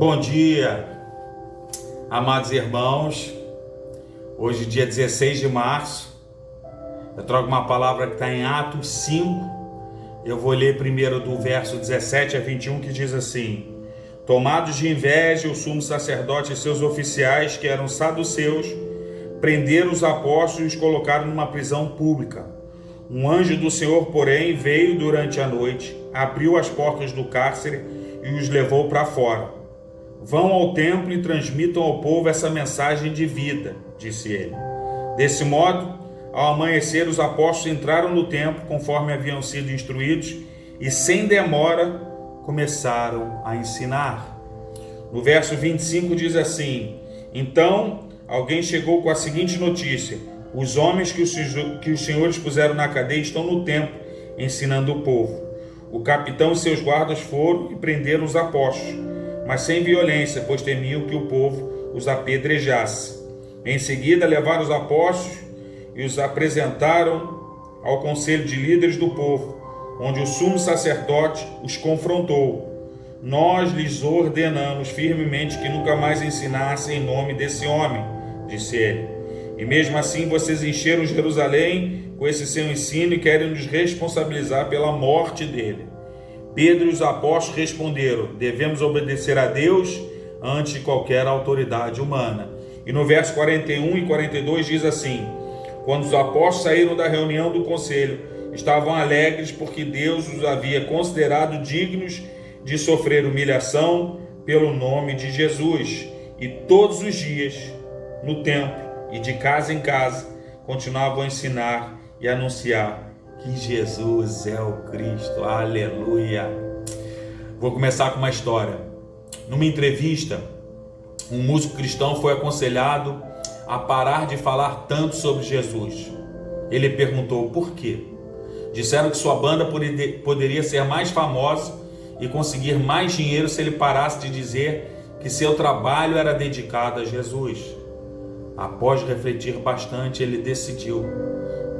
Bom dia, amados irmãos. Hoje, dia 16 de março, eu trago uma palavra que está em Atos 5. Eu vou ler primeiro do verso 17 a 21, que diz assim: Tomados de inveja, o sumo sacerdote e seus oficiais, que eram saduceus, prenderam os apóstolos e os colocaram numa prisão pública. Um anjo do Senhor, porém, veio durante a noite, abriu as portas do cárcere e os levou para fora. Vão ao templo e transmitam ao povo essa mensagem de vida, disse ele. Desse modo, ao amanhecer, os apóstolos entraram no templo conforme haviam sido instruídos e, sem demora, começaram a ensinar. No verso 25 diz assim: Então alguém chegou com a seguinte notícia: os homens que os senhores puseram na cadeia estão no templo, ensinando o povo. O capitão e seus guardas foram e prenderam os apóstolos, mas sem violência, pois temiam que o povo os apedrejasse. Em seguida, levaram os apóstolos e os apresentaram ao conselho de líderes do povo, onde o sumo sacerdote os confrontou. Nós lhes ordenamos firmemente que nunca mais ensinassem em nome desse homem, disse ele. E mesmo assim vocês encheram Jerusalém com esse seu ensino e querem nos responsabilizar pela morte dele. Pedro e os apóstolos responderam: devemos obedecer a Deus antes de qualquer autoridade humana. E no verso 41 e 42 diz assim: Quando os apóstolos saíram da reunião do conselho, estavam alegres porque Deus os havia considerado dignos de sofrer humilhação pelo nome de Jesus. E todos os dias, no templo e de casa em casa, continuavam a ensinar e anunciar que Jesus é o Cristo. Aleluia! Vou começar com uma história. Numa entrevista, um músico cristão foi aconselhado a parar de falar tanto sobre Jesus. Ele perguntou por quê. Disseram que sua banda poderia ser mais famosa e conseguir mais dinheiro se ele parasse de dizer que seu trabalho era dedicado a Jesus. Após refletir bastante, ele decidiu: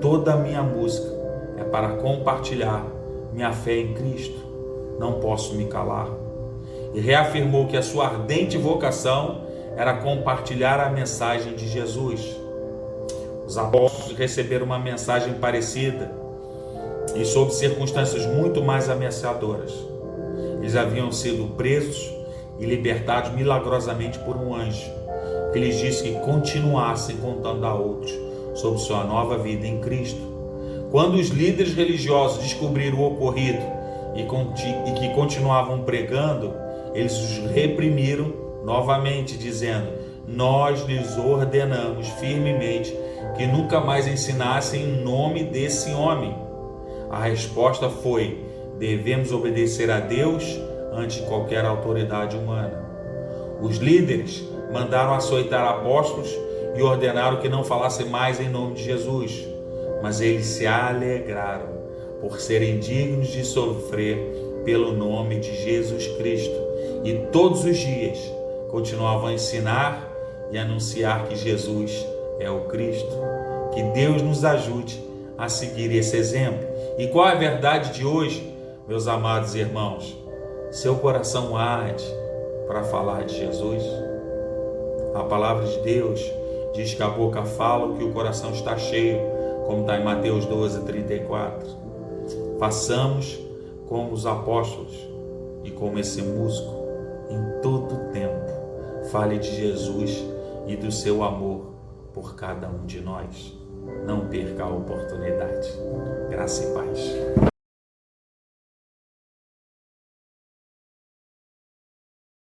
toda a minha música é para compartilhar minha fé em Cristo. Não posso me calar. E reafirmou que a sua ardente vocação era compartilhar a mensagem de Jesus. Os apóstolos receberam uma mensagem parecida e sob circunstâncias muito mais ameaçadoras. Eles haviam sido presos e libertados milagrosamente por um anjo, que lhes disse que continuassem contando a outros sobre sua nova vida em Cristo. Quando os líderes religiosos descobriram o ocorrido e que continuavam pregando, eles os reprimiram novamente, dizendo: nós lhes ordenamos firmemente que nunca mais ensinassem em nome desse homem. A resposta foi: devemos obedecer a Deus ante qualquer autoridade humana. Os líderes mandaram açoitar apóstolos e ordenaram que não falassem mais em nome de Jesus, mas eles se alegraram por serem dignos de sofrer pelo nome de Jesus Cristo, e todos os dias continuavam a ensinar e anunciar que Jesus é o Cristo. Que Deus nos ajude a seguir esse exemplo. E qual é a verdade de hoje, meus amados irmãos? Seu coração arde para falar de Jesus? A palavra de Deus diz que a boca fala o que o coração está cheio, como está em Mateus 12:34. Façamos como os apóstolos e como esse músico, em todo o tempo, fale de Jesus e do seu amor por cada um de nós. Não perca a oportunidade. Graça e paz.